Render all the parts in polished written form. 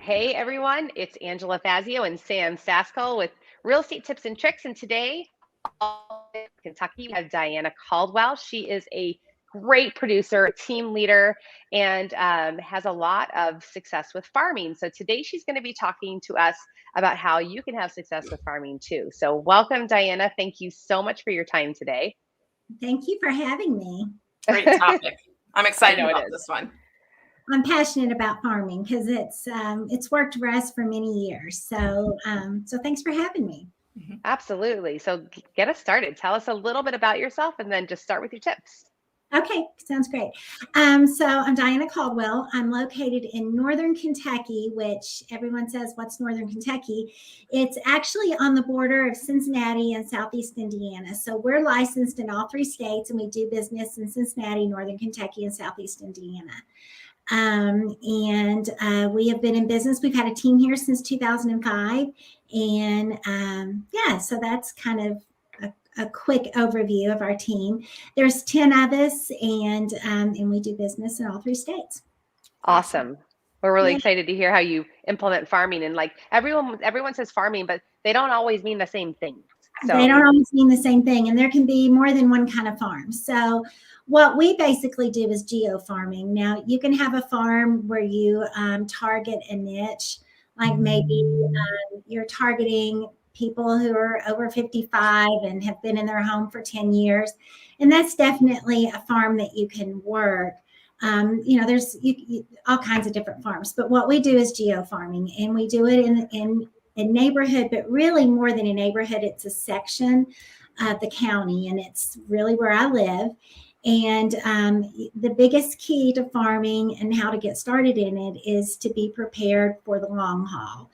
Hey everyone, it's Angela Fazio and Sam Saskell with Real Estate Tips and Tricks. And today, all in Kentucky, we have Dianna Caldwell. She is a great producer, team leader, and has a lot of success with farming. So today, she's going to be talking to us about how you can have success with farming too. So, welcome, Dianna. Thank you so much for your time today. Thank you for having me. Great topic. I'm excited I know about this one. I'm passionate about farming because it's worked for us for many years. So thanks for having me. Absolutely. So, get us started. Tell us a little bit about yourself and then just start with your tips. Okay, sounds great. So I'm Dianna Caldwell. I'm located in Northern Kentucky, which everyone says, what's Northern Kentucky? It's actually on the border of Cincinnati and Southeast Indiana. So we're licensed in all 3 states, and we do business in Cincinnati, Northern Kentucky, and Southeast Indiana. We have been in business. We've had a team here since 2005. So that's kind of a quick overview of our team. There's 10 of us, and we do business in all 3 states. Awesome. We're really excited to hear how you implement farming. And like everyone says farming, but they don't always mean the same thing. So they don't always mean the same thing, and there can be more than one kind of farm. So what we basically do is geo farming. Now, you can have a farm where you target a niche, like maybe you're targeting people who are over 55 and have been in their home for 10 years. And that's definitely a farm that you can work. There's all kinds of different farms, but what we do is geo farming, and we do it in a neighborhood, but really more than a neighborhood, it's a section of the county, and it's really where I live. And the biggest key to farming and how to get started in it is to be prepared for the long haul.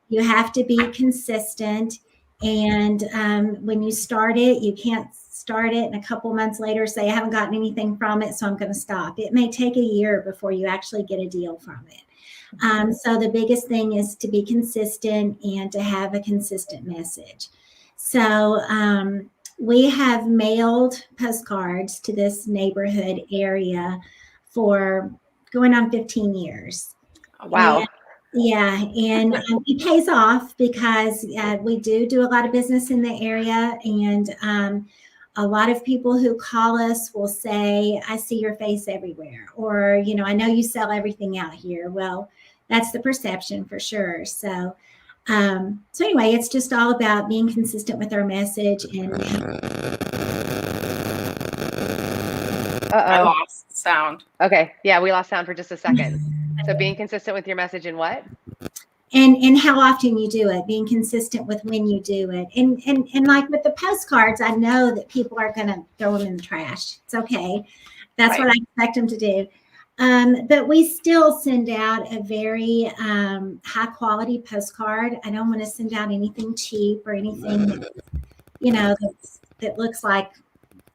You have to be consistent. And when you start it, you can't start it and a couple months later say, I haven't gotten anything from it, so I'm going to stop. It may take a year before you actually get a deal from it. So the biggest thing is to be consistent and to have a consistent message. So we have mailed postcards to this neighborhood area for going on 15 years. Wow. And it pays off because we do a lot of business in the area, and a lot of people who call us will say, I see your face everywhere, or, I know you sell everything out here. Well, that's the perception for sure. So anyway, it's just all about being consistent with our message. And I lost sound. Okay. Yeah, we lost sound for just a second. So being consistent with your message and what? And how often you do it, being consistent with when you do it. And like with the postcards, I know that people are going to throw them in the trash. It's okay. That's right. What I expect them to do. But we still send out a very high quality postcard. I don't want to send out anything cheap or anything that looks like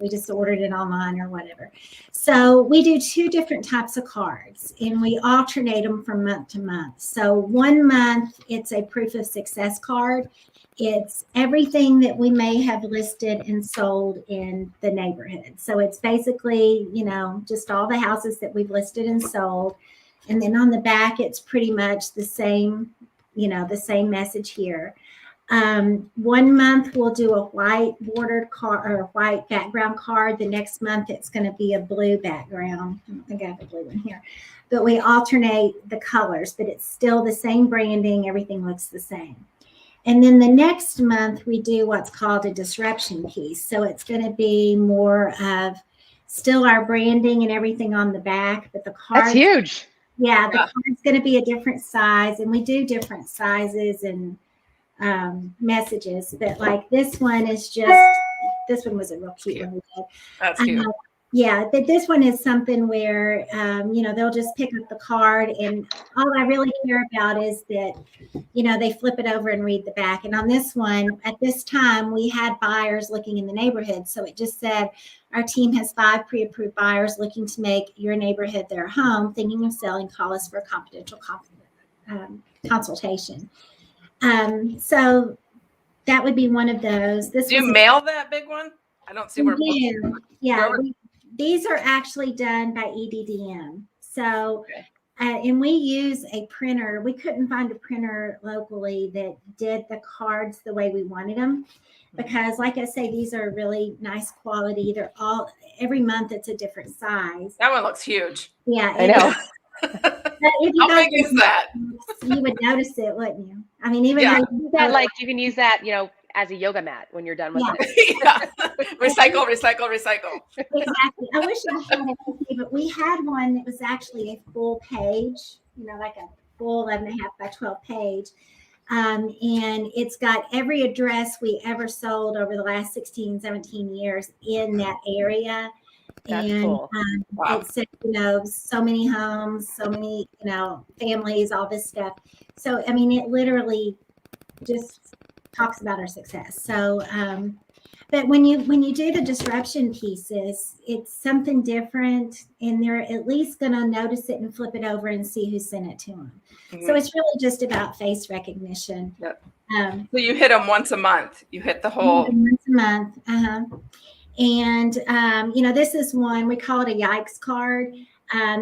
we just ordered it online or whatever. So we do 2 different types of cards, and we alternate them from month to month. So one month, it's a proof of success card. It's everything that we may have listed and sold in the neighborhood. So it's basically, just all the houses that we've listed and sold. And then on the back, it's pretty much the same, the same message here. One month we'll do a white bordered card or white background card. The next month it's going to be a blue background. I don't think I have a blue one here, but we alternate the colors, but it's still the same branding. Everything looks the same. And then the next month we do what's called a disruption piece. So it's going to be more of still our branding and everything on the back, but the card. That's huge. Yeah, the card's going to be a different size, and we do different sizes and messages, but like this one was a real cute one. That's cute. Yeah, but this one is something where they'll just pick up the card, and all I really care about is that they flip it over and read the back. And on this one, at this time, we had buyers looking in the neighborhood, so it just said our team has 5 pre-approved buyers looking to make your neighborhood their home, thinking of selling. Call us for a confidential consultation. So that would be one of those. Do you mail that big one? I don't see where. Yeah, these are actually done by EDDM. So And we use a printer. We couldn't find a printer locally that did the cards the way we wanted them, because like I say, these are really nice quality. They're all, every month it's a different size. That one looks huge. Yeah. I know. If you How go big to is that? you would notice it, wouldn't you? I mean, even Yeah. though That, like, you can use that, as a yoga mat when you're done with Yeah. it. Yeah. Recycle, recycle, recycle. Exactly. I wish I had it, but we had one that was actually a full page, like a full 11.5 by 12 page. And it's got every address we ever sold over the last 16, 17 years in that area. That's And cool. Wow. it said, so many homes, so many, families, all this stuff. So, I mean, it literally just talks about our success. So, but when you do the disruption pieces, it's something different, and they're at least going to notice it and flip it over and see who sent it to them. Mhm. So it's really just about face recognition. Yep. So you hit them once a month. You hit the whole. once a month. And this is one, we call it a yikes card.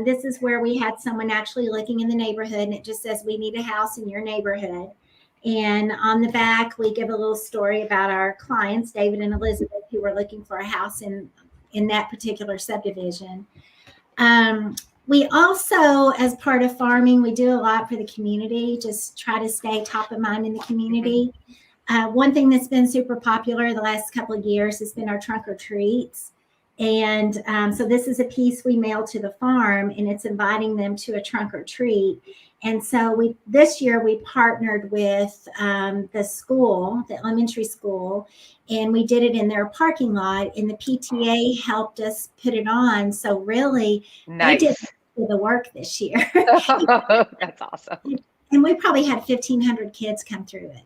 This is where we had someone actually looking in the neighborhood, and it just says, "We need a house in your neighborhood." And on the back, we give a little story about our clients, David and Elizabeth, who were looking for a house in that particular subdivision. We also, as part of farming, we do a lot for the community, just try to stay top of mind in the community. One thing that's been super popular the last couple of years has been our trunk or treats. And so this is a piece we mail to the farm, and it's inviting them to a trunk or treat. And so this year we partnered with the school, the elementary school, and we did it in their parking lot, and the PTA helped us put it on. So really, Nice. they did the work this year. That's awesome. And we probably had 1,500 kids come through it.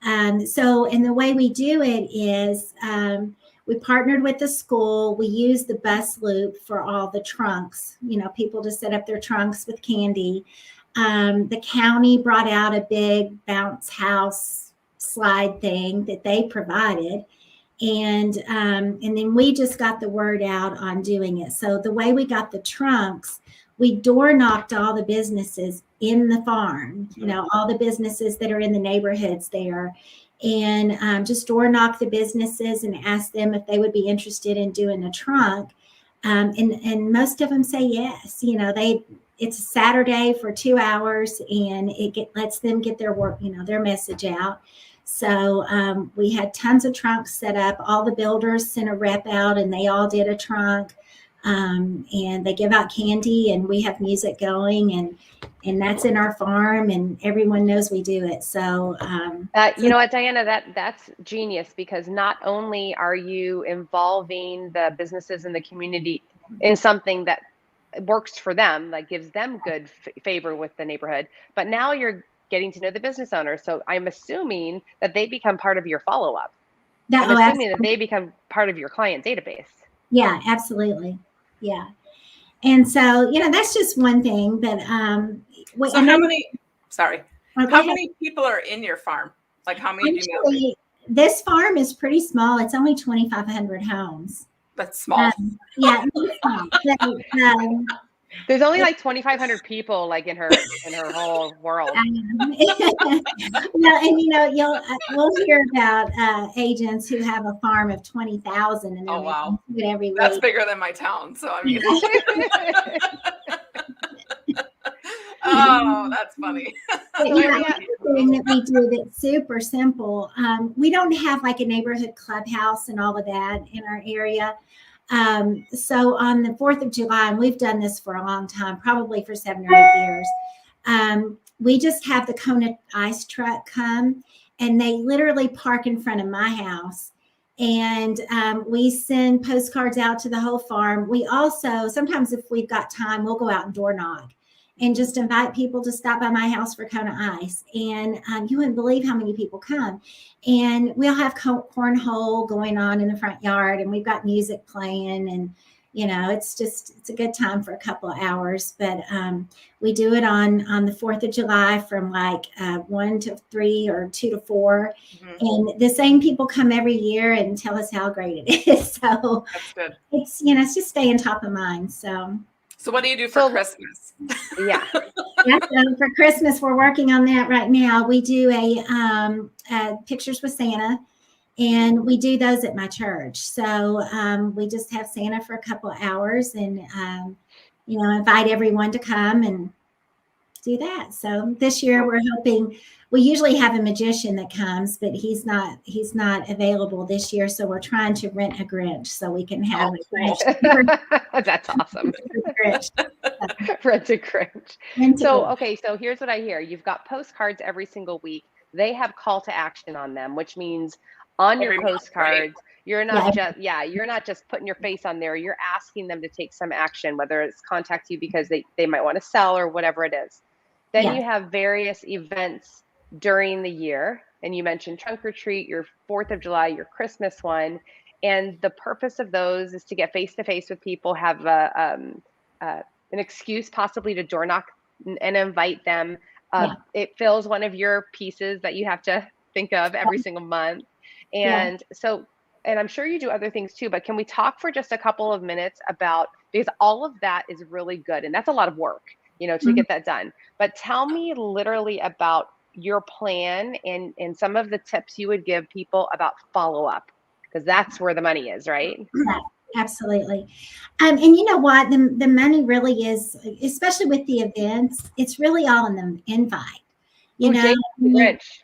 And the way we do it is we partnered with the school. We use the bus loop for all the trunks, people to set up their trunks with candy. The county brought out a big bounce house slide thing that they provided. And then we just got the word out on doing it. So the way we got the trunks, we door knocked all the businesses in the farm, all the businesses that are in the neighborhoods there, and just door knock the businesses and ask them if they would be interested in doing a trunk. And most of them say yes. It's a Saturday for 2 hours, and it lets them get their work, their message out. So we had tons of trunks set up. All the builders sent a rep out, and they all did a trunk. And they give out candy, and we have music going, and that's in our farm, and everyone knows we do it. So, you know what, Dianna, that's genius, because not only are you involving the businesses in the community in something that works for them, that gives them good favor with the neighborhood, but now you're getting to know the business owner. So I'm assuming that they become part of your follow-up. I'm assuming that they become part of your client database. Yeah, absolutely. Yeah. And so, that's just one thing. But so how many people are in your farm? Like, how many do you know? This farm is pretty small. It's only 2,500 homes. That's small. Yeah, it's small. There's only like 2,500 people like in her whole world. Yeah, and we'll hear about agents who have a farm of 20,000, and oh wow, every week. That's bigger than my town. So I mean, oh, that's funny. The thing that we do that's super simple. We don't have like a neighborhood clubhouse and all of that in our area. So on the 4th of July, and we've done this for a long time, probably for 7 or 8 years, we just have the Kona ice truck come, and they literally park in front of my house. And we send postcards out to the whole farm. We also, sometimes if we've got time, we'll go out and door knock and just invite people to stop by my house for Kona ice. And you wouldn't believe how many people come. And we'll have cornhole going on in the front yard, and we've got music playing, and it's a good time for a couple of hours. But we do it on the 4th of July from like 1 to 3 or 2 to 4. Mm-hmm. And the same people come every year and tell us how great it is. So that's good. It's just staying top of mind. So So what do you do for Christmas? Yeah. For Christmas, we're working on that right now. We do a Pictures with Santa, and we do those at my church. So we just have Santa for a couple of hours, and invite everyone to come and do that. So this year we're hoping. We usually have a magician that comes, but he's not available this year. So we're trying to rent a Grinch so we can have a Grinch. That's awesome. Grinch. Rent a Grinch. So here's what I hear. You've got postcards every single week. They have call to action on them, which means on your postcards, you're not just putting your face on there. You're asking them to take some action, whether it's contact you because they might want to sell or whatever it is. Then you have various events during the year. And you mentioned trunk or treat, your 4th of July, your Christmas one. And the purpose of those is to get face to face with people, have an excuse possibly to door knock and invite them. It fills one of your pieces that you have to think of every single month. And and I'm sure you do other things too, but can we talk for just a couple of minutes about, because all of that is really good. And that's a lot of work, to get that done. But tell me literally about your plan and some of the tips you would give people about follow-up, because that's where the money is, right? Yeah, absolutely. And you know what? The money really is, especially with the events, it's really all in the invite. Rich.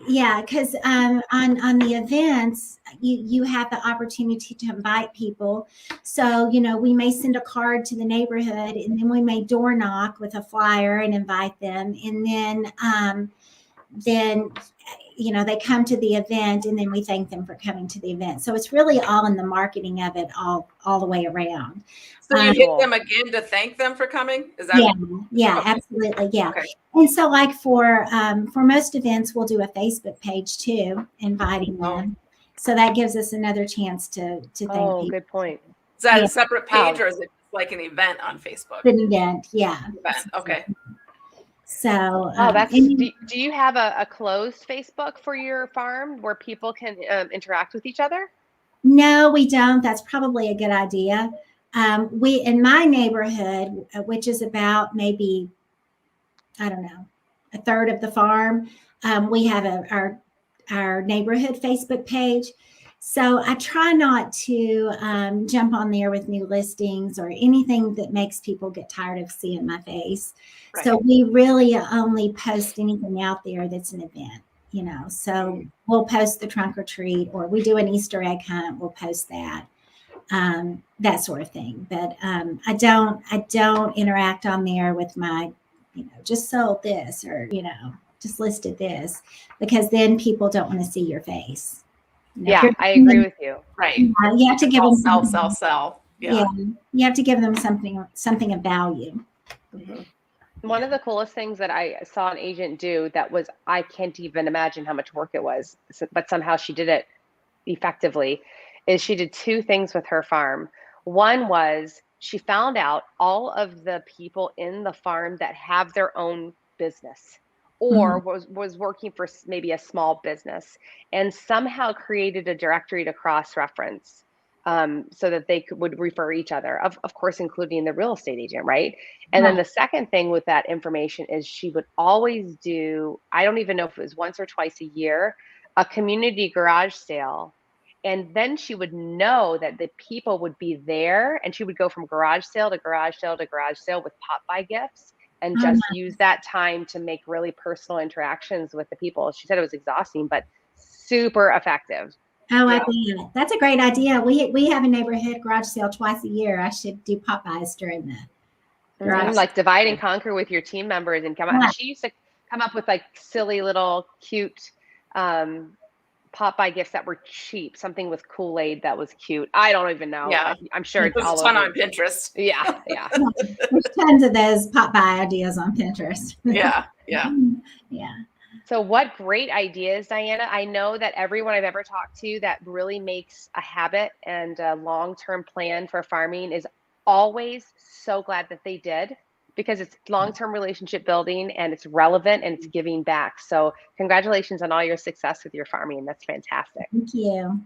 Yeah, because on the events, you have the opportunity to invite people. So, we may send a card to the neighborhood, and then we may door knock with a flyer and invite them. And then they come to the event, and then we thank them for coming to the event. So it's really all in the marketing of it all the way around. So you hit them again to thank them for coming? Is that absolutely. Yeah. Okay. And so like for most events, we'll do a Facebook page too, inviting them. So that gives us another chance to thank people. Good point. Is that a separate page or is it like an event on Facebook? An event, yeah. Okay. So, do you have a closed Facebook for your farm where people can interact with each other? No, we don't. That's probably a good idea. We, in my neighborhood, which is about maybe, I don't know, a third of the farm, we have our neighborhood Facebook page. So I try not to jump on there with new listings or anything that makes people get tired of seeing my face. Right. So we really only post anything out there that's an event, So we'll post the trunk or treat, or we do an Easter egg hunt. We'll post that, that sort of thing. But I don't interact on there with my, just sold this or just listed this, because then people don't want to see your face. Yeah, I agree with you. Right. You have to give them sell. Yeah. You have to give them something of value. Mm-hmm. One of the coolest things that I saw an agent do that was, I can't even imagine how much work it was, but somehow she did it effectively, is she did 2 things with her farm. One was she found out all of the people in the farm that have their own business or was working for maybe a small business, and somehow created a directory to cross-reference so that they would refer each other, of course, including the real estate agent, right? And then the second thing with that information is she would always do, I don't even know if it was once or twice a year, a community garage sale. And then she would know that the people would be there, and she would go from garage sale to garage sale to garage sale with pop-by gifts, and just use that time to make really personal interactions with the people. She said it was exhausting, but super effective. Oh, I think that's a great idea. We have a neighborhood garage sale twice a year. I should do pop-bys during the garage. Like divide and conquer with your team members and come up. She used to come up with like silly little cute pop-by gifts that were cheap. Something with Kool-Aid that was cute. I don't even know. Yeah, I'm sure it's all fun on Pinterest. Yeah. There's tons of those pop-by ideas on Pinterest. Yeah. So what great ideas, Dianna. I know that everyone I've ever talked to that really makes a habit and a long-term plan for farming is always so glad that they did, because it's long-term relationship building and it's relevant and it's giving back. So congratulations on all your success with your farming. That's fantastic. Thank you.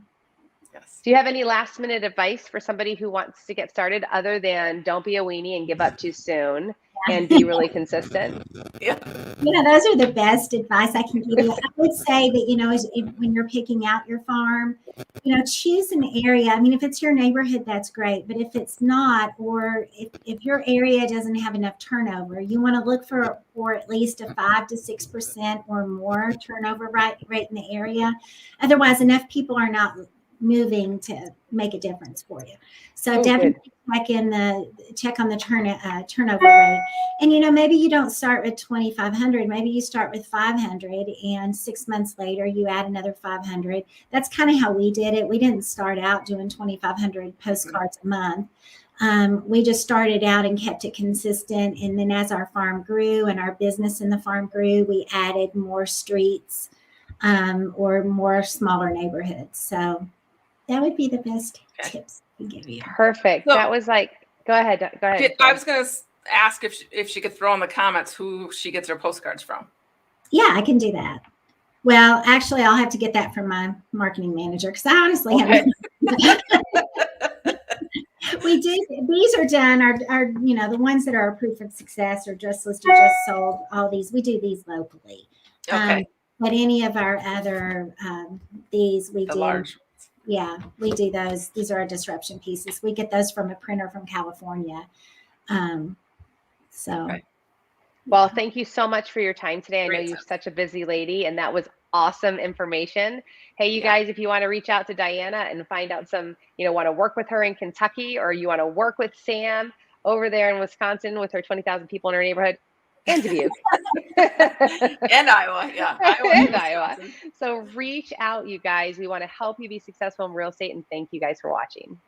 Yes. Do you have any last minute advice for somebody who wants to get started other than don't be a weenie and give up too soon and be really consistent? Yeah. Those are the best advice I can give you. I would say that, when you're picking out your farm, choose an area. I mean, if it's your neighborhood, that's great. But if it's not, or if your area doesn't have enough turnover, you want to look for at least a 5 to 6% or more turnover rate in the area. Otherwise, enough people are not moving to make a difference for you. So definitely check on the turnover rate. And maybe you don't start with 2,500, maybe you start with 500, and 6 months later you add another 500. That's kind of how we did it. We didn't start out doing 2,500 postcards a month. We just started out and kept it consistent, and then as our farm grew and our business in the farm grew, we added more streets or more smaller neighborhoods. So that would be the best tips to give you. Perfect. So, that was go ahead. I was going to ask if she could throw in the comments who she gets her postcards from. Yeah, I can do that. Well, actually, I'll have to get that from my marketing manager because I honestly haven't. We do. These are done. Are the ones that are approved for success or just listed, just sold. All these we do these locally. Okay. But any of our other these we do. Large. Yeah, we do those. These are our disruption pieces. We get those from a printer from California. Okay. Well, thank you so much for your time today. I know you're such a busy lady, and that was awesome information. Hey, you guys, if you want to reach out to Dianna and find out some, want to work with her in Kentucky, or you want to work with Sam over there in Wisconsin with her 20,000 people in her neighborhood, and Dubuque. And Iowa, yeah. And Iowa. So reach out, you guys. We want to help you be successful in real estate, and thank you guys for watching.